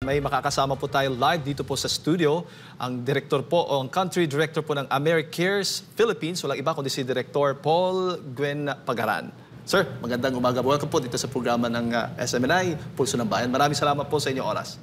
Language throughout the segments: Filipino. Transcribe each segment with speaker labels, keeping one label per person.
Speaker 1: May makakasama po tayo live dito po sa studio. Ang director po, o ang country director po ng AmeriCares Philippines. Walang iba kundi si Director Paul Gwen Pagaran. Sir, magandang umaga. Welcome po dito sa programa ng SMNI, Pulso ng Bayan. Maraming salamat po sa inyong oras.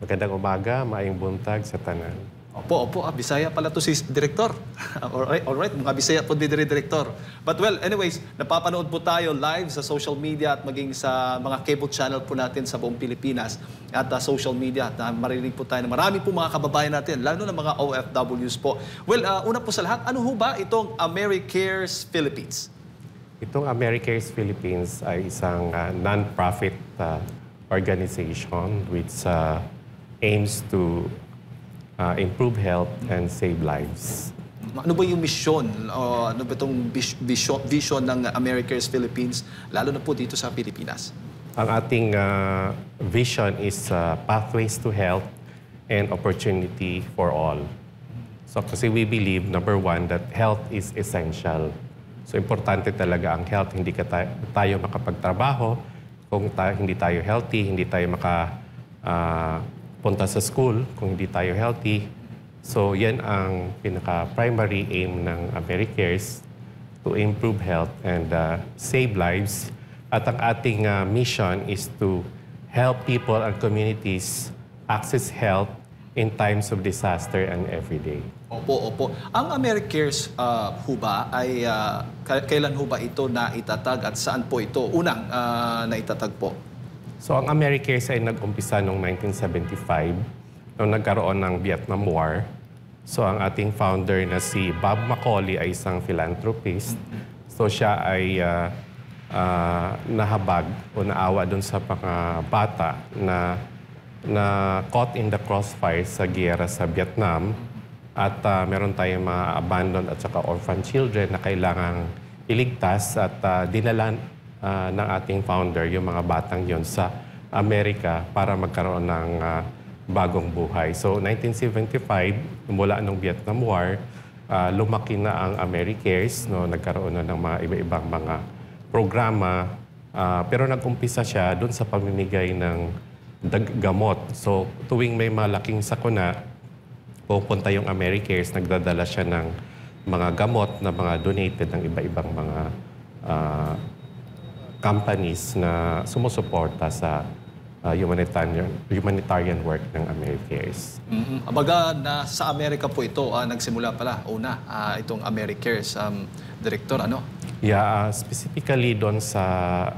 Speaker 2: Magandang umaga, maayong buntag sa tanan.
Speaker 1: Opo, Bisaya pala to si Director. Alright, mga Bisaya po di Director. But well, anyways, napapanood po tayo live sa social media at maging sa mga cable channel po natin sa buong Pilipinas at social media. At marinig po tayo na marami po mga kababayan natin, lalo na mga OFWs po. Well, una po sa lahat, ano ho ba itong AmeriCares Philippines?
Speaker 2: Itong AmeriCares Philippines ay isang non-profit organization which aims to improve health and save lives.
Speaker 1: Ano ba yung mission? Ano ba itong vision ng AmeriCares Philippines, lalo na po dito sa Pilipinas?
Speaker 2: Ang ating vision is pathways to health and opportunity for all. So kasi we believe, number one, that health is essential. So importante talaga ang health. Hindi tayo makapagtrabaho kung hindi tayo healthy, hindi tayo punta sa school kung hindi tayo healthy. So yan ang pinaka-primary aim ng AmeriCares, to improve health and save lives. At ang ating mission is to help people and communities access health in times of disaster and everyday.
Speaker 1: Opo. Ang AmeriCares ho ba ay kailan ho ba ito naitatag at saan po ito unang naitatag po?
Speaker 2: So ang AmeriCares ay nag-umpisa noong 1975 nung nagkaroon ng Vietnam War. So ang ating founder na si Bob Macaulay ay isang philanthropist. So siya ay nahabag o naawa doon sa mga bata na caught in the crossfire sa giyera sa Vietnam. At meron tayong mga abandoned at saka orphan children na kailangang iligtas at dinala ng ating founder yung mga batang yon sa Amerika para magkaroon ng bagong buhay. So 1975, mula nung Vietnam War, lumaki na ang AmeriCares, no? Nagkaroon na ng mga iba-ibang mga programa. Pero nag-umpisa siya doon sa pamimigay ng gamot. So tuwing may malaking sakuna, pupunta yung AmeriCares, nagdadala siya ng mga gamot na mga donated ng iba-ibang mga companies na sumusuporta sa humanitarian work ng AmeriCares.
Speaker 1: Abaga, sa Amerika po ito, nagsimula pala itong AmeriCares, Director, ano?
Speaker 2: Yeah, specifically doon sa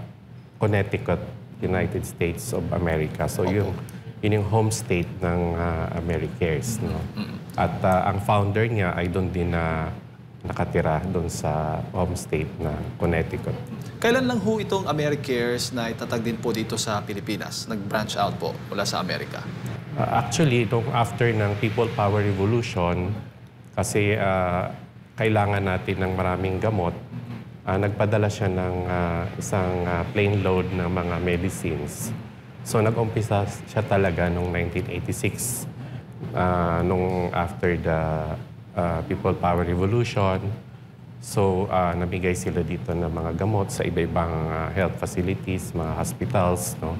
Speaker 2: Connecticut, United States of America. So yun yung home state ng AmeriCares. No? At ang founder niya ay doon din nakatira doon sa home state na Connecticut.
Speaker 1: Kailan lang ho itong AmeriCares na itatag din po dito sa Pilipinas? Nag-branch out po mula sa Amerika?
Speaker 2: Actually, after ng People Power Revolution, kasi kailangan natin ng maraming gamot, nagpadala siya ng isang plane load ng mga medicines. So nag-umpisa siya talaga noong 1986, nung after the People Power Revolution. So, nabigay sila dito ng mga gamot sa iba-ibang health facilities, mga hospitals. No?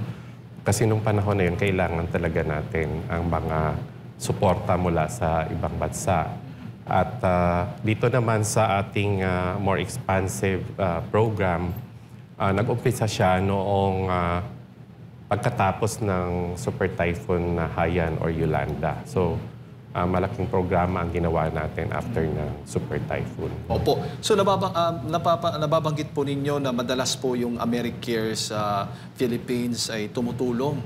Speaker 2: Kasi nung panahon na yun, kailangan talaga natin ang mga suporta mula sa ibang bansa. At dito naman sa ating more expansive program, nag-umpisa siya noong pagkatapos ng Super Typhoon Haiyan or Yolanda. So, malaking programa ang ginawa natin after ng Super Typhoon.
Speaker 1: Opo. So nababanggit po ninyo na madalas po yung AmeriCares Philippines ay tumutulong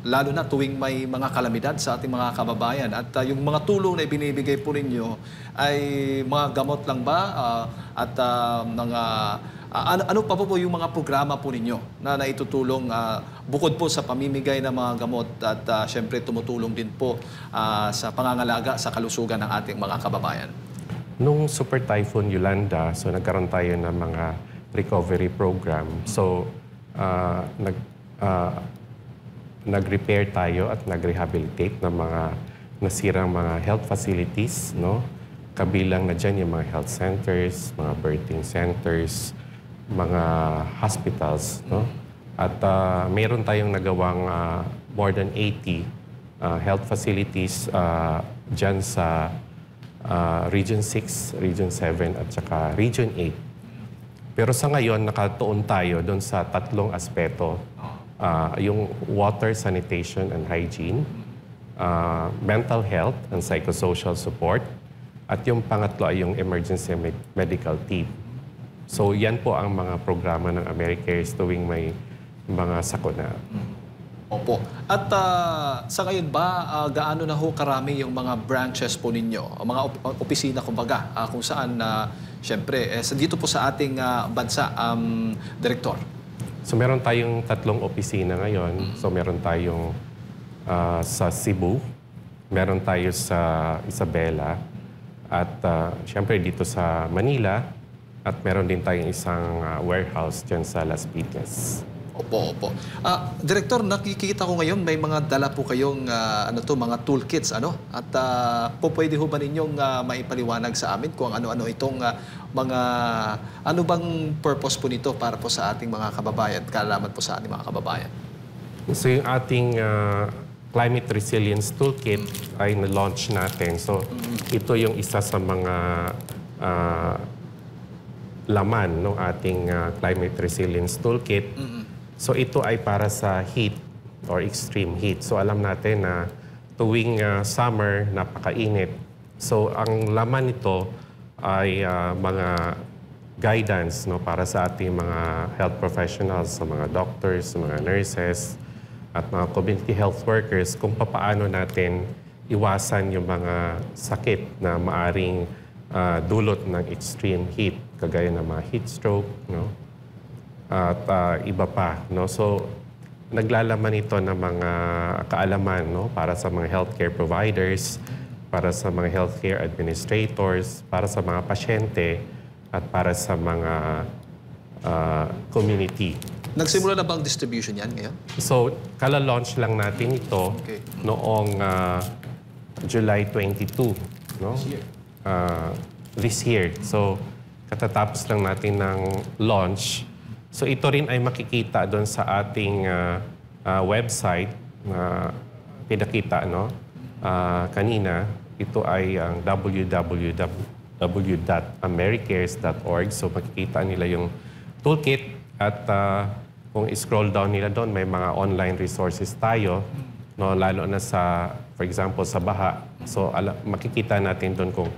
Speaker 1: lalo na tuwing may mga kalamidad sa ating mga kababayan. At yung mga tulong na ibinibigay po ninyo ay mga gamot lang ba? At mga ano pa po yung mga programa po ninyo na naitutulong bukod po sa pamimigay ng mga gamot at syempre tumutulong din po sa pangangalaga sa kalusugan ng ating mga kababayan?
Speaker 2: Nung Super Typhoon Yolanda, so nagkaroon tayo ng mga recovery program. So nag-repair tayo at nag-rehabilitate ng mga nasirang mga health facilities, no? Kabilang na dyan yung mga health centers, mga birthing centers, mga hospitals, no? At mayroon tayong nagawang more than 80 health facilities dyan sa Region 6, Region 7 at saka Region 8. Pero sa ngayon, nakatuon tayo doon sa tatlong aspeto. Yung water, sanitation, and hygiene, mental health and psychosocial support, at yung pangatlo ay yung emergency medical team. So yan po ang mga programa ng AmeriCares tuwing may mga sakuna.
Speaker 1: Opo. At sa ngayon ba, gaano na ho karami yung mga branches po ninyo? Mga opisina, kumbaga, kung saan, siyempre, dito po sa ating bansa, Direktor?
Speaker 2: So meron tayong tatlong opisina ngayon. So meron tayong sa Cebu, meron tayo sa Isabela, at siyempre dito sa Manila, at meron din tayong isang warehouse dyan sa Las Piñas.
Speaker 1: Opo, opo. Direktor, nakikita ko ngayon may mga dala po kayong mga toolkits, ano? At po pwede ho ba ninyong maipaliwanag sa amin kung ano-ano itong mga ano bang purpose po nito para po sa ating mga kababayan, kaalaman po sa ating mga kababayan?
Speaker 2: So yung ating Climate Resilience Toolkit ay na-launch natin. So ito yung isa sa mga laman ng ating Climate Resilience Toolkit. So ito ay para sa heat or extreme heat. So alam natin na tuwing summer, napakainit. So ang laman nito ay mga guidance para sa ating mga health professionals, sa mga doctors, sa mga nurses, at mga community health workers kung paano natin iwasan yung mga sakit na maaring dulot ng extreme heat, kagaya ng mga heat stroke, at iba pa. So, naglalaman ito ng mga kaalaman para sa mga healthcare providers, para sa mga healthcare administrators, para sa mga pasyente, at para sa mga community.
Speaker 1: Nagsimula na bang distribution yan ngayon?
Speaker 2: So, kala-launch lang natin ito noong July 22, this year. So, katatapos lang natin ng launch. So ito rin ay makikita doon sa ating website na pinakita kanina. Ito ay ang www.americares.org. So makikita nila yung toolkit at kung i-scroll down nila doon, may mga online resources tayo, lalo na sa, for example, sa baha. So makikita natin doon kung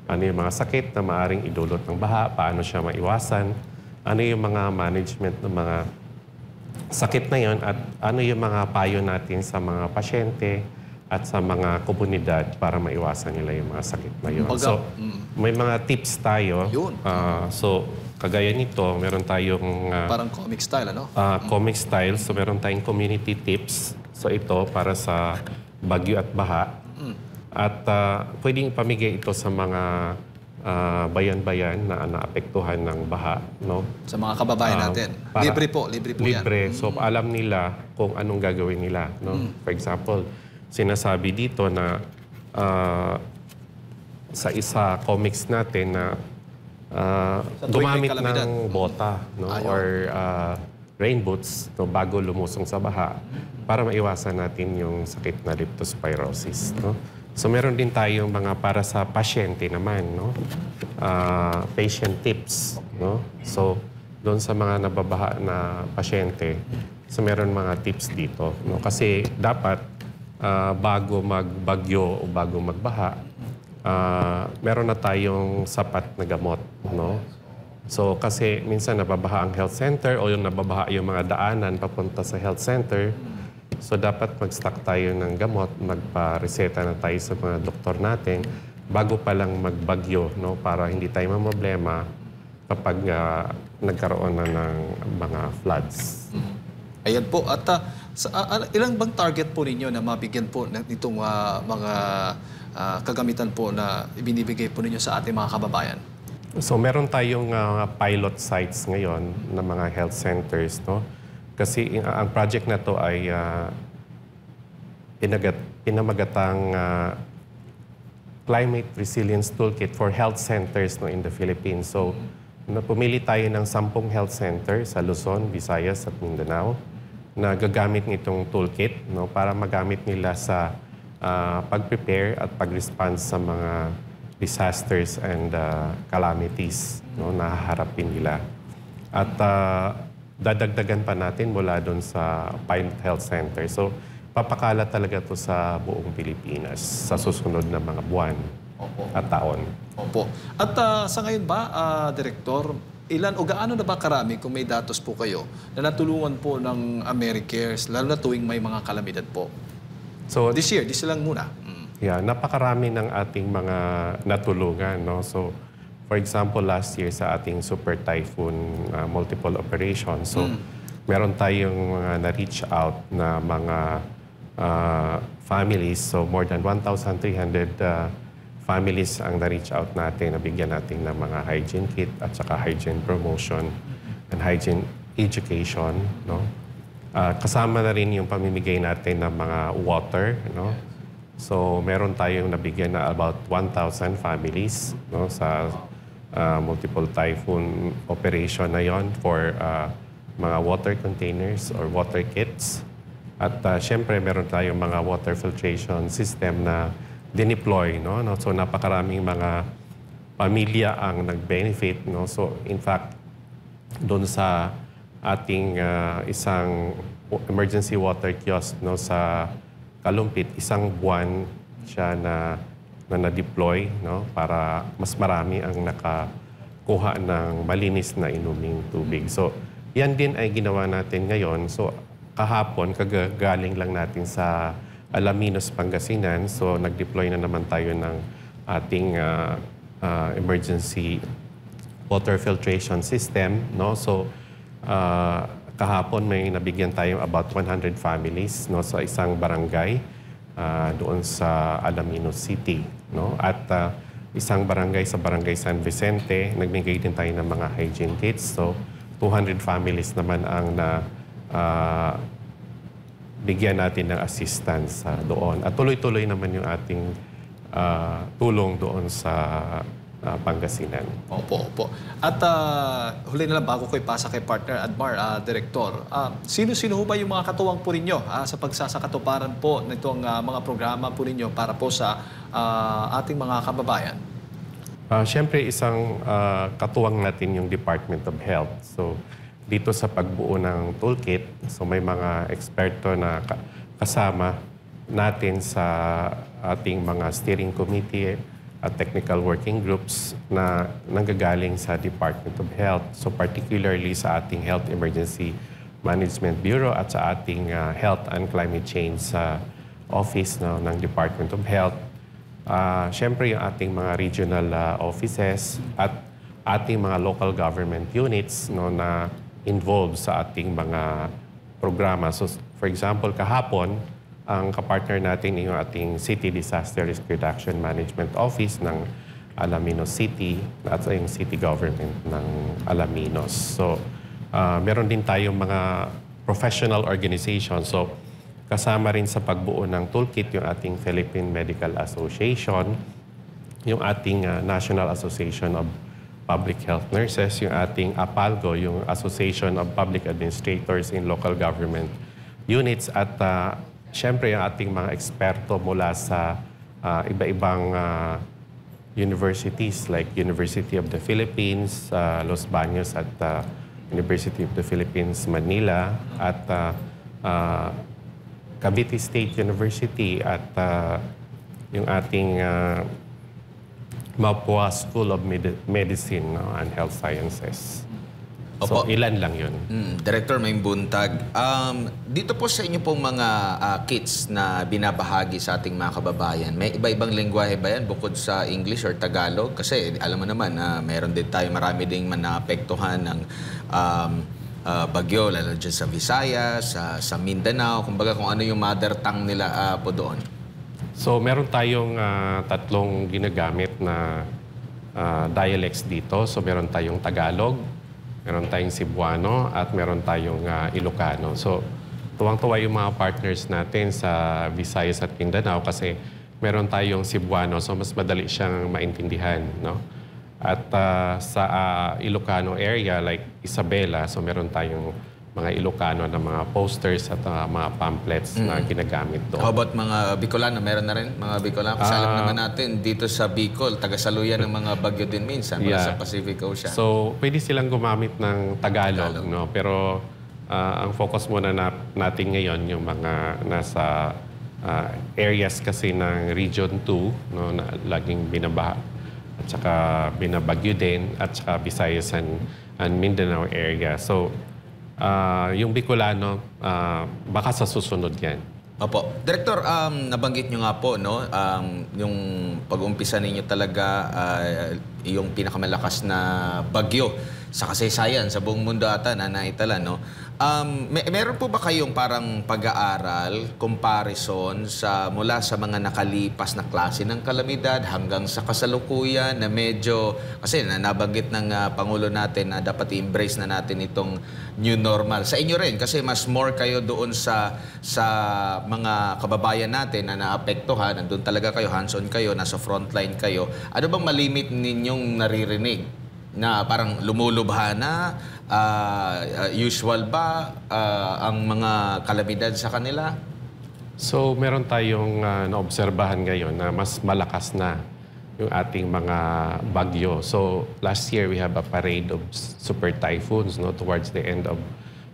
Speaker 2: ano yung mga sakit na maaring idulot ng baha, paano siya maiwasan, ano yung mga management ng mga sakit na yon, at ano yung mga payo natin sa mga pasyente at sa mga komunidad para maiwasan nila yung mga sakit na yon. So, may mga tips tayo. So, kagaya nito, meron tayong
Speaker 1: parang comic style, ano?
Speaker 2: Comic style. So, meron tayong community tips. So, ito para sa bagyo at baha. At pwedeng ipamigay ito sa mga bayan-bayan na naapektuhan ng baha,
Speaker 1: Sa mga kababayan natin. Libre po yan.
Speaker 2: Libre. So, alam nila kung anong gagawin nila, For example, sinasabi dito na sa isa comics natin na gumamit ng bota, or rain boots bago lumusong sa baha para maiwasan natin yung sakit na leptospirosis, So, meron din tayong mga para sa pasyente naman, patient tips, So, doon sa mga nababaha na pasyente, so meron mga tips dito, Kasi dapat bago magbagyo o bago magbaha, meron na tayong sapat na gamot, So, kasi minsan nababaha ang health center o yung nababaha yung mga daanan papunta sa health center. So, dapat mag-stock tayo ng gamot, magpa-reseta na tayo sa mga doktor natin bago pa lang magbagyo, para hindi tayo mamroblema kapag nagkaroon na ng mga floods.
Speaker 1: Ayan po. At ilang bang target po ninyo na mabigyan po nitong mga kagamitan po na ibinibigay po ninyo sa ating mga kababayan?
Speaker 2: So, meron tayong pilot sites ngayon na mga health centers, Kasi ang project na to ay pinamagatang Climate Resilience Toolkit for Health Centers in the Philippines. So, pumili tayo ng 10 health center sa Luzon, Visayas at Mindanao. na gagamit nitong toolkit, no, para magamit nila sa pag-prepare at pag-respond sa mga disasters and calamities, no, na haharapin nila. At dadagdagan pa natin mula doon sa Pilot Health Center. So, papakala talaga to sa buong Pilipinas sa susunod na mga buwan at taon.
Speaker 1: Opo. At sa ngayon ba, Direktor, ilan o gaano na ba karami kung may datos po kayo na natulungan po ng AmeriCares, lalo na tuwing may mga kalamidad po?
Speaker 2: So,
Speaker 1: This lang muna.
Speaker 2: yeah, napakarami ng ating mga natulungan, no? So, for example, last year sa ating Super Typhoon multiple operations, so meron tayong na-reach out na mga families. So, more than 1,300 families ang na-reach out natin, nabigyan natin ng mga hygiene kit at saka hygiene promotion and hygiene education, no? Kasama na rin yung pamimigay natin ng mga water, no? So, meron tayong nabigyan na about 1,000 families, no, sa multiple typhoon operation na yon for mga water containers or water kits. At syempre, meron tayong mga water filtration system na dineploy, no? So, napakaraming mga pamilya ang nag-benefit, no? So, in fact, doon sa ating isang emergency water kiosk, no, sa Kalumpit, isang buwan siya na na-deploy, no, para mas marami ang nakakuha ng malinis na inuming tubig. So, yan din ay ginawa natin ngayon. So, kahapon, kagagaling lang natin sa Alaminos, Pangasinan. So, nag-deploy na naman tayo ng ating emergency water filtration system, no? So, kahapon may nabigyan tayo about 100 families, no, sa isang barangay doon sa Alaminos City, no? At isang barangay sa Barangay San Vicente, nagbigay din tayo ng mga hygiene kits. So 200 families naman ang bigyan natin ng assistance doon. At tuloy-tuloy naman yung ating tulong doon sa Pangasinan.
Speaker 1: Opo. At huli na lang bago ko ipasa kay partner Admar, Direktor, sino-sino ba yung mga katuwang po ninyo sa pagsasakatuparan po nitong mga programa po ninyo para po sa ating mga kababayan?
Speaker 2: Siyempre, isang katuwang natin yung Department of Health. So, dito sa pagbuo ng toolkit, so may mga eksperto na kasama natin sa ating mga steering committee at technical working groups na nanggagaling sa Department of Health. So particularly sa ating Health Emergency Management Bureau at sa ating Health and Climate Change Office, no, ng Department of Health. Siyempre yung ating mga regional offices at ating mga local government units, no, na involved sa ating mga programa. So for example, kahapon, ang kapartner natin yung ating City Disaster Risk Reduction Management Office ng Alaminos City at yung City Government ng Alaminos. So, meron din tayong mga professional organizations. So, kasama rin sa pagbuo ng toolkit yung ating Philippine Medical Association, yung ating National Association of Public Health Nurses, yung ating APALGO, yung Association of Public Administrators in Local Government Units, at siyempre, yung ating mga eksperto mula sa iba-ibang universities like University of the Philippines, Los Baños at University of the Philippines, Manila, at Cavite State University at yung ating Mapua School of Medicine, no, and Health Sciences. So, ilan lang yun.
Speaker 3: Director, may buntag. Dito po sa inyo pong mga kits na binabahagi sa ating mga kababayan, may iba-ibang lengguwahe ba yan bukod sa English or Tagalog? Kasi alam mo naman, meron din tayo, marami ding naapektuhan ng bagyo, lalo dyan sa Visayas, sa Mindanao, kumbaga kung ano yung mother tongue nila po doon.
Speaker 2: So, meron tayong tatlong ginagamit na dialects dito. So, meron tayong Tagalog, meron tayong Cebuano, at meron tayong Ilocano. So, tuwang-tuwa yung mga partners natin sa Visayas at Mindanao kasi meron tayong Cebuano, so mas madali siyang maintindihan, no? At sa Ilocano area, like Isabela, so meron tayong mga Ilocano na mga posters at mga pamphlets na ginagamit doon.
Speaker 3: How about mga Bicolano? Meron na rin mga Bicolano? Kasi alam naman natin, dito sa Bicol, tagasaluyan ng mga bagyo din minsan mula sa Pacific Ocean.
Speaker 2: So, pwede silang gumamit ng Tagalog. No? Pero ang focus muna natin ngayon yung mga nasa areas kasi ng Region 2, no, na laging binabaha at saka binabagyo din, at saka Visayas and Mindanao area. So, yung Bicolano, baka sa susunod yan.
Speaker 3: Opo. Director, nabanggit nyo nga po, no, yung pag-umpisa ninyo talaga, yung pinakamalakas na bagyo sa kasaysayan, sa buong mundo ata na naitala, no? Meron po ba kayong parang pag-aaral, comparison mula sa mga nakalipas na klase ng kalamidad hanggang sa kasalukuyan na medyo, kasi nabanggit ng Pangulo natin na dapat i-embrace na natin itong new normal. Sa inyo rin, kasi mas more kayo doon sa mga kababayan natin na naapektuhan, nandun talaga kayo, hands-on kayo, nasa frontline kayo. Ano bang malimit ninyong naririnig? Na parang lumulubha na, usual ba ang mga kalamidad sa kanila?
Speaker 2: So, meron tayong naobserbahan ngayon na mas malakas na yung ating mga bagyo. So, last year we have a parade of super typhoons, no, towards the end of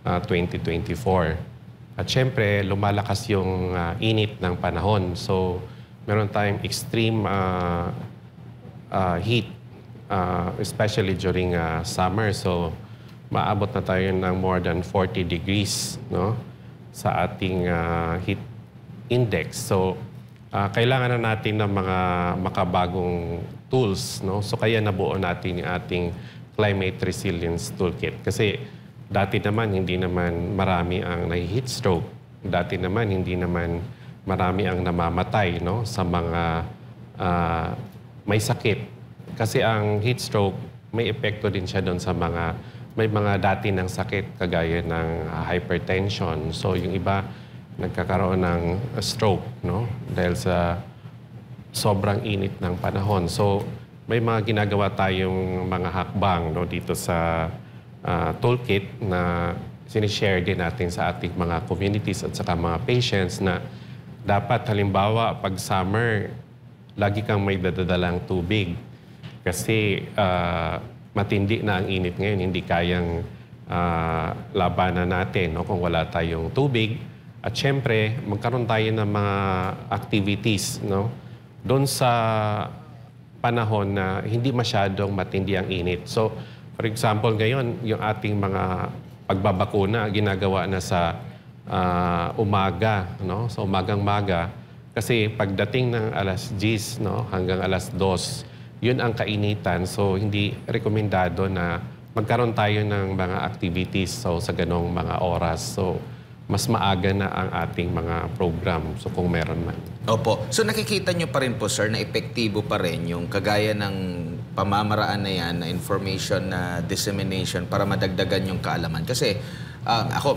Speaker 2: 2024. At syempre, lumalakas yung init ng panahon. So, meron tayong extreme heat, especially during summer. So, maabot na tayo ng more than 40 degrees, no, sa ating heat index. So, kailangan na natin ng mga makabagong tools, no? So, kaya nabuo natin yung ating Climate Resilience Toolkit. Kasi dati naman, hindi naman marami ang nahi-heat stroke. Dati naman, hindi naman marami ang namamatay, no, sa mga may sakit. Kasi ang heat stroke, may epekto din siya doon sa may mga dati ng sakit kagaya ng hypertension. So yung iba nagkakaroon ng stroke, no? Dahil sa sobrang init ng panahon. So may mga ginagawa tayong mga hakbang, no, dito sa toolkit na sinishare din natin sa ating mga communities at saka mga patients na dapat halimbawa pag summer, lagi kang may dadadalang tubig. Kasi matindi na ang init ngayon, hindi kayang labanan natin, no, kung wala tayong tubig. At syempre, magkaroon tayo ng mga activities, no, doon sa panahon na hindi masyadong matindi ang init. So, for example, ngayon, yung ating mga pagbabakuna, ginagawa na sa umaga, no, sa umagang-maga. Kasi pagdating ng alas 10, no, hanggang alas 2, yun ang kainitan. So, hindi rekomendado na magkaroon tayo ng mga activities sa ganong mga oras. So, mas maaga na ang ating mga program. So, kung meron man.
Speaker 3: Opo. So, nakikita nyo pa rin po, sir, na epektibo pa rin yung kagaya ng pamamaraan na yan, na information na dissemination para madagdagan yung kaalaman. Kasi,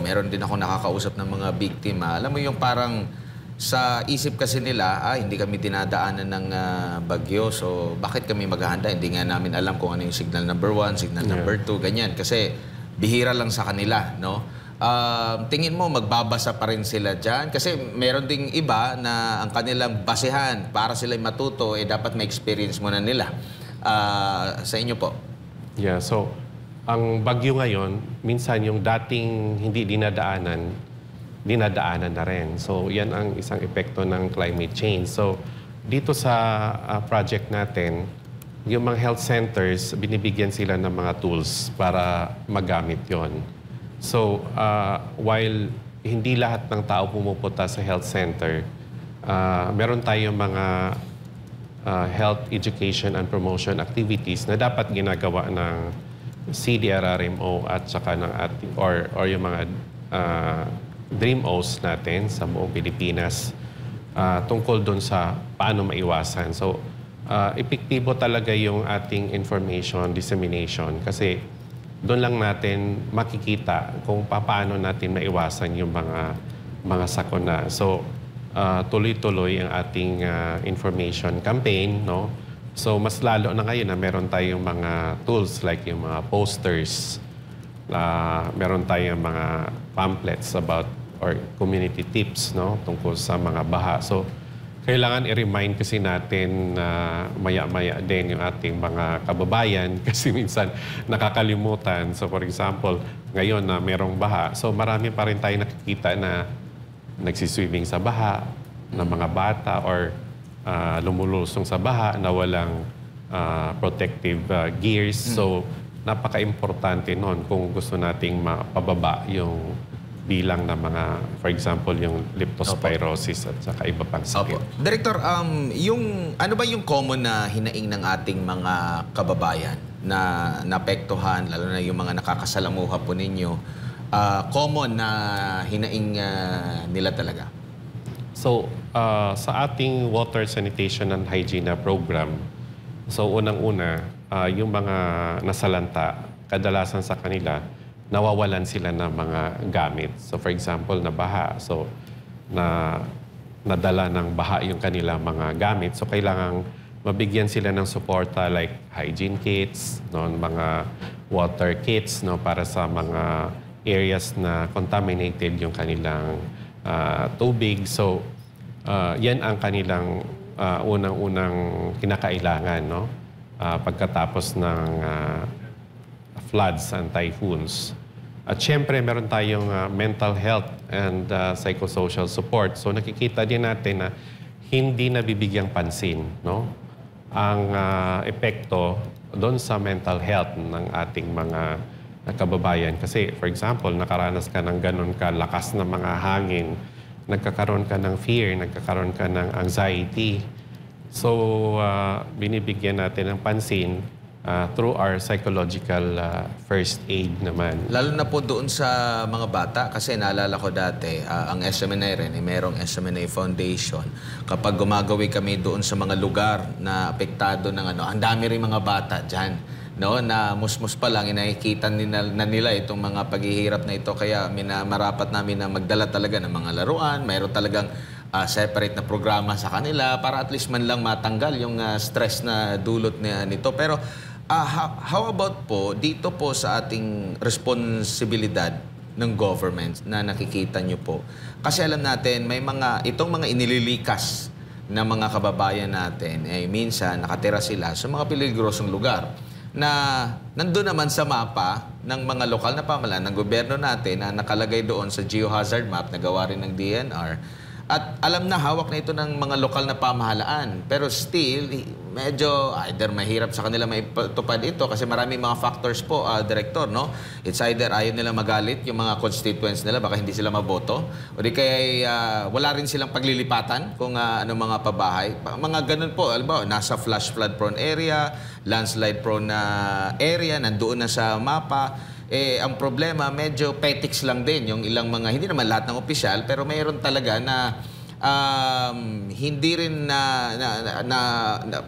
Speaker 3: meron din ako nakakausap ng mga biktima. Alam mo yung parang sa isip kasi nila, hindi kami dinadaanan ng bagyo. So, bakit kami maghahanda? Hindi nga namin alam kung ano yung signal number 1, signal number 2, ganyan. Kasi, bihira lang sa kanila, no? Tingin mo, magbabasa pa rin sila dyan? Kasi meron ding iba na ang kanilang basehan para sila matuto, dapat may experience muna nila. Sa inyo po?
Speaker 2: Yeah, so, ang bagyo ngayon, minsan yung dating hindi dinadaanan na rin. So, yan ang isang epekto ng climate change. So, dito sa project natin, yung mga health centers, binibigyan sila ng mga tools para magamit yon. So, while hindi lahat ng tao pumupunta sa health center, meron tayong mga health education and promotion activities na dapat ginagawa ng CDRRMO at saka ng ating, or yung mga DREAMOs natin sa buong Pilipinas tungkol doon sa paano maiwasan. So, epektibo talaga yung ating information dissemination kasi doon lang natin makikita kung paano natin maiwasan yung mga sakuna. So, tuloy-tuloy ang ating information campaign, no? So, mas lalo na ngayon na meron tayong mga tools like yung mga posters, Meron tayong mga pamphlets about or community tips, no, tungkol sa mga baha. So, kailangan i-remind kasi natin na maya-maya din yung ating mga kababayan kasi minsan nakakalimutan. So, for example, ngayon na merong baha, so marami pa rin tayo nakikita na nagsiswimming sa baha, na mga bata or lumulusong sa baha na walang protective gears. So, napaka-importante nun kung gusto nating mapababa yung bilang ng mga, for example, yung leptospirosis at saka iba pang sakit.
Speaker 3: Opo. Director, ano ba yung common na hinaing ng ating mga kababayan na naapektuhan, lalo na yung mga nakakasalamuha po ninyo, common na hinaing nila talaga?
Speaker 2: So, sa ating water sanitation and hygiene program, so unang-una, yung mga nasalanta, kadalasan sa kanila, nawawalan sila ng mga gamit. So for example, na baha. So nadala ng baha yung kanilang mga gamit. So kailangang mabigyan sila ng suporta like hygiene kits, no, mga water kits, no, para sa mga areas na contaminated yung kanilang tubig. So yan ang kanilang unang-unang kinakailangan, no, pagkatapos ng floods and typhoons. At syempre, meron tayong mental health and psychosocial support. So nakikita din natin na hindi nabibigyang pansin, no, ang epekto doon sa mental health ng ating mga kababayan. Kasi, for example, nakaranas ka ng ganun kalakas na mga hangin, nagkakaroon ka ng fear, nagkakaroon ka ng anxiety. So, binibigyan natin ng pansin through our psychological first aid naman.
Speaker 3: Lalo na po doon sa mga bata, kasi naalala ko dati, ang SMNA rin, merong SMNA Foundation. Kapag gumagawi kami doon sa mga lugar na apektado ng ang dami rin mga bata dyan, no, na musmus pa lang, inakikita nila itong mga paghihirap na ito. Kaya marapat namin na magdala talaga ng mga laruan, mayroon talagang separate na programa sa kanila para at least man lang matanggal yung stress na dulot nito. Pero how about po dito po sa ating responsibilidad ng government na nakikita nyo po? Kasi alam natin, itong mga inililikas na mga kababayan natin, minsan nakatira sila sa mga peligrosong lugar na nandun naman sa mapa ng mga lokal na pamahalaan ng gobyerno natin na nakalagay doon sa geohazard map na gawa rin ng DNR. At alam na hawak na ito ng mga lokal na pamahalaan. Pero still, medyo either mahirap sa kanila maitupad ito kasi maraming mga factors po, Director, no? It's either ayaw nila magalit yung mga constituents nila, baka hindi sila maboto. O di kaya wala rin silang paglilipatan kung ano mga pabahay. Mga ganun po, alam nasa flash flood prone area, landslide prone na area, nandoon na sa mapa. Ang problema, medyo petics lang din yung ilang mga, hindi naman lahat ng opisyal, pero mayroon talaga na hindi rin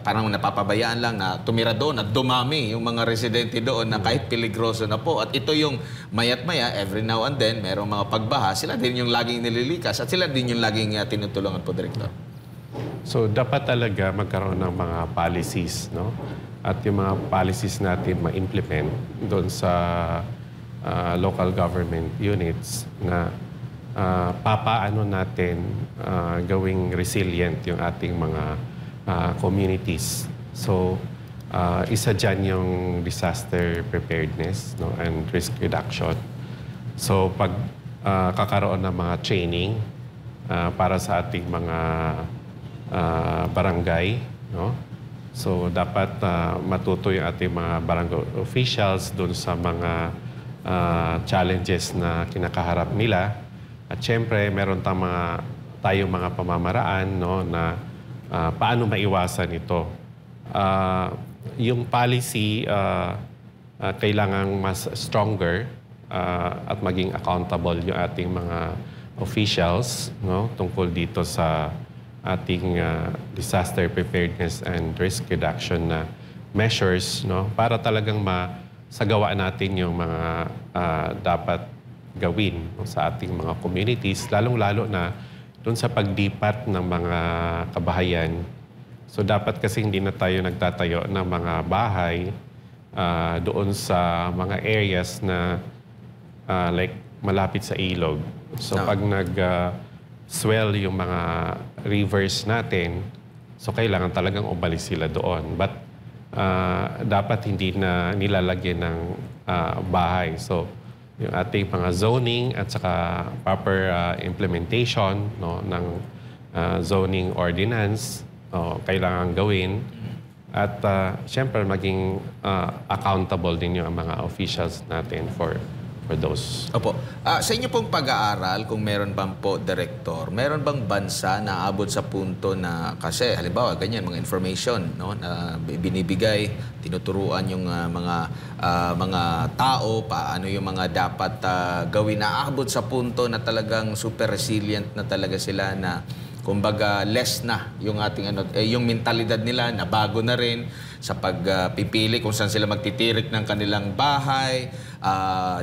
Speaker 3: parang napapabayaan lang na tumira doon at dumami yung mga residente doon na kahit peligroso na po. At ito yung mayat maya, every now and then, mayroong mga pagbaha, sila din yung laging nililikas at sila din yung laging tinutulungan po, Director.
Speaker 2: So, dapat talaga magkaroon ng mga policies, no? At yung mga policies natin ma-implement doon sa local government units na papaano natin gawing resilient yung ating mga communities. So, isa dyan yung disaster preparedness, no, and risk reduction. So, pag kakaroon ng mga training para sa ating mga barangay, no? So, dapat matuto yung ating mga barangay officials dun sa mga challenges na kinakaharap nila. At syempre, meron tayong mga pamamaraan, no, na paano maiwasan ito. Yung policy, kailangang mas stronger at maging accountable yung ating mga officials, no, tungkol dito sa ating disaster preparedness and risk reduction na measures, no, para talagang masagawa natin yung mga dapat gawin, no, sa ating mga communities, lalong-lalo na doon sa pagdipat ng mga kabahayan. So dapat kasi hindi na tayo nagtatayo ng mga bahay doon sa mga areas na like malapit sa ilog. So pag nag-swell yung mga rivers natin, so kailangan talagang umalis sila doon. But dapat hindi na nilalagyan ng bahay. So yung ating mga zoning at saka proper implementation ng zoning ordinance kailangan gawin. At siyempre maging accountable din yung mga officials natin for those.
Speaker 3: Opo. Sa inyo pong pag-aaral, kung meron bang po, Director, meron bang bansa na abot sa punto na, kasi halimbawa, ganyan, mga information na binibigay, tinuturuan yung mga tao, paano yung mga dapat gawin, na abot sa punto na talagang super resilient na talaga sila, na kumbaga less na yung ating yung mentalidad nila na bago na rin sa pagpipili kung saan sila magtitirik ng kanilang bahay,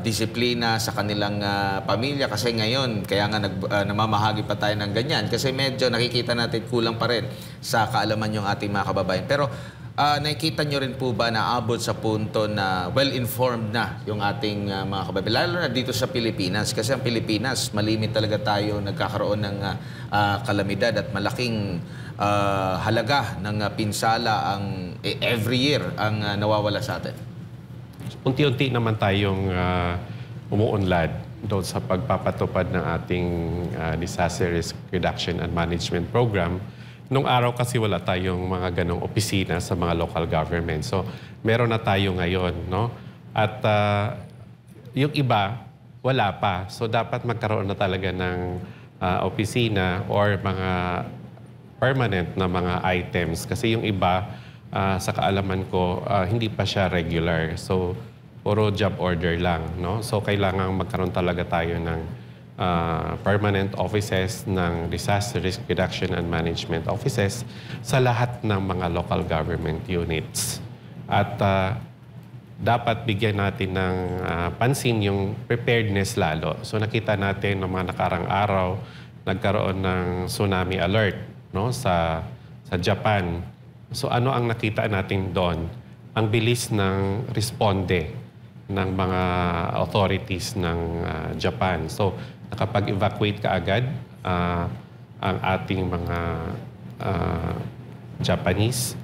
Speaker 3: disiplina sa kanilang pamilya, kasi ngayon kaya nga namamahagi pa tayo ng ganyan kasi medyo nakikita natin kulang pa rin sa kaalaman yung ating mga kababayan. Pero nakikita nyo rin po ba na abot sa punto na well-informed na yung ating mga kababayan? Lalo na dito sa Pilipinas. Kasi ang Pilipinas, malimit talaga tayo nagkakaroon ng kalamidad at malaking halaga ng pinsala ang every year ang nawawala sa atin.
Speaker 2: Unti-unti naman tayong umuunlad doon sa pagpapatupad ng ating Disaster Risk Reduction and Management Program. Nung araw kasi wala tayong mga ganong opisina sa mga local government. So, meron na tayo ngayon, no? At yung iba, wala pa. So, dapat magkaroon na talaga ng opisina or mga permanent na mga items. Kasi yung iba, sa kaalaman ko, hindi pa siya regular. So, puro job order lang, no? So, kailangan magkaroon talaga tayo ng permanent offices ng Disaster Risk Reduction and Management Offices sa lahat ng mga local government units. At dapat bigyan natin ng pansin yung preparedness lalo. So nakita natin ng mga nakarang araw, nagkaroon ng tsunami alert, no, sa Japan. So ano ang nakita natin doon? Ang bilis ng responde ng mga authorities ng Japan. So nakapag-evacuate ka agad ang ating mga Japanese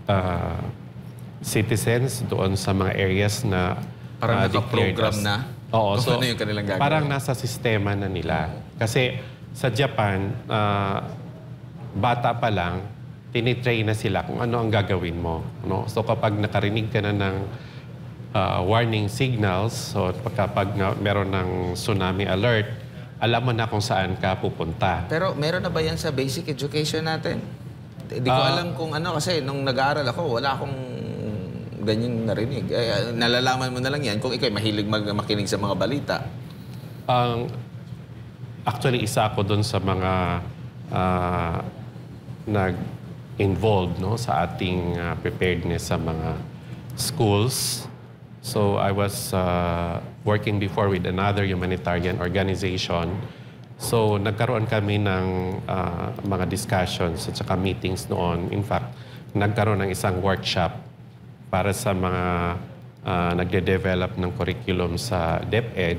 Speaker 2: citizens doon sa mga areas na
Speaker 3: parang
Speaker 2: declared
Speaker 3: naka-program na?
Speaker 2: Oo. So,
Speaker 3: ano yung kanilang gagawin?
Speaker 2: parang nasa sistema na nila. Kasi sa Japan, bata pa lang, tinitrain na sila kung ano ang gagawin mo. No? So kapag nakarinig ka na ng warning signals, so kapag meron ng tsunami alert, alam mo na kung saan ka pupunta.
Speaker 3: Pero meron na ba yan sa basic education natin? Hindi ko alam kung ano, kasi nung nag-aaral ako, wala akong ganyan narinig. Nalalaman mo na lang yan kung ikaw mahilig makinig sa mga balita.
Speaker 2: Actually, isa ako dun sa mga nag-involved, no, sa ating preparedness sa mga schools. So I was working before with another humanitarian organization. So nagkaroon kami ng mga discussions at saka meetings noon. In fact, nagkaroon ng isang workshop para sa mga nagde-develop ng curriculum sa DepEd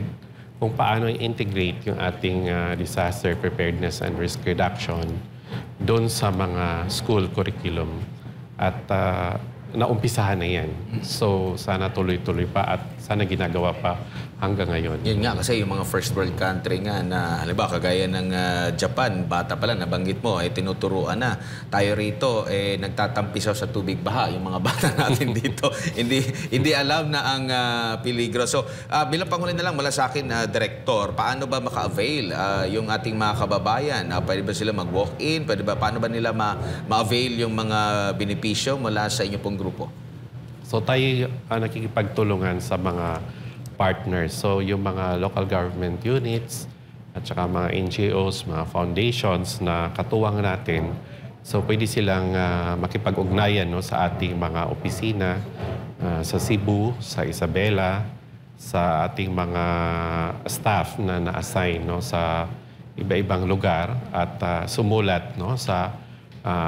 Speaker 2: kung paano i-integrate yung ating disaster preparedness and risk reduction doon sa mga school curriculum. At naumpisahan na yan. So, sana tuloy-tuloy pa at sana ginagawa pa hanggang ngayon.
Speaker 3: Yun nga, kasi yung mga first world country nga na, halimbawa, kagaya ng Japan, bata pa lang, nabanggit mo, tinuturuan na. Tayo rito, nagtatampisaw sa tubig baha. Yung mga bata natin dito, hindi alam na ang peligro. So, bilang panghuli na lang, mula sa akin, Director, paano ba maka-avail yung ating mga kababayan? Pwede ba sila mag-walk-in? Paano ba nila ma-avail yung mga benepisyo mula sa inyo pong grupo?
Speaker 2: So tayo nakikipagtulungan sa mga partners. So yung mga local government units at saka mga NGOs, mga foundations na katuwang natin. So pwede silang makipag-ugnayan, no, sa ating mga opisina sa Cebu, sa Isabela, sa ating mga staff na na-assign, no, sa iba-ibang lugar at sumulat, no, sa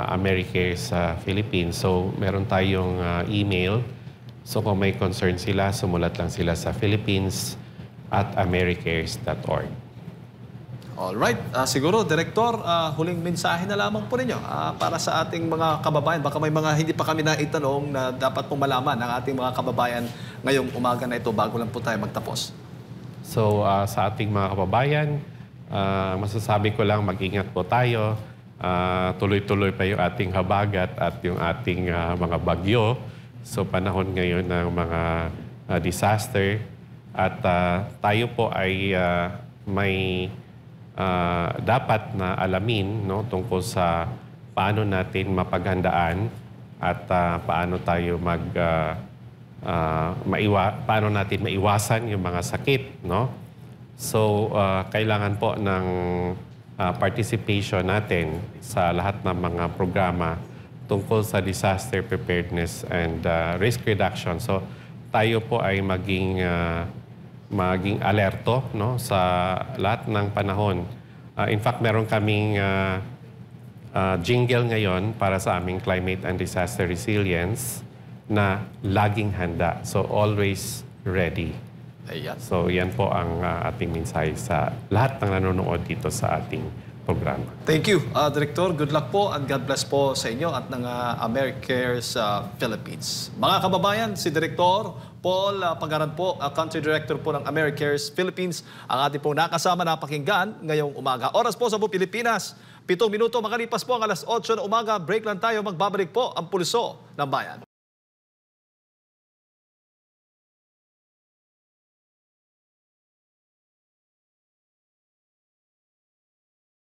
Speaker 2: Americare sa Philippines. So, meron tayong email. So, kung may concern sila, sumulat lang sila sa Philippines at americares.org.
Speaker 1: Alright, siguro, Direktor, huling mensahe na lamang po ninyo para sa ating mga kababayan. Baka may mga hindi pa kami naitanong na dapat pong malaman ng ating mga kababayan ngayong umaga na ito bago lang po tayo magtapos.
Speaker 2: So sa ating mga kababayan, masasabi ko lang mag-ingat po tayo. Tuloy-tuloy pa yung ating habagat at yung ating mga bagyo. So panahon ngayon ng mga disaster. At tayo po ay may dapat na alamin, no, tungkol sa paano natin mapaghandaan at paano tayo paano natin maiwasan yung mga sakit, no? So kailangan po ng participation natin sa lahat ng mga programa tungkol sa disaster preparedness and risk reduction. So tayo po ay maging alerto, no, sa lahat ng panahon. In fact, meron kaming jingle ngayon para sa aming climate and disaster resilience na laging handa. So always ready.
Speaker 1: Ayan.
Speaker 2: So yan po ang ating mensahe sa lahat ng nanonood dito sa ating programa.
Speaker 1: Thank you, Director. Good luck po and God bless po sa inyo at ng AmeriCares Philippines. Mga kababayan, si Director Paul Pagaran po, Country Director po ng AmeriCares Philippines, ang ating pong nakasama napakinggan ngayong umaga. Oras po sa Pilipinas, 7 minuto makalipas po ang alas 8 na umaga. Break lang tayo, magbabalik po ang Pulso ng Bayan.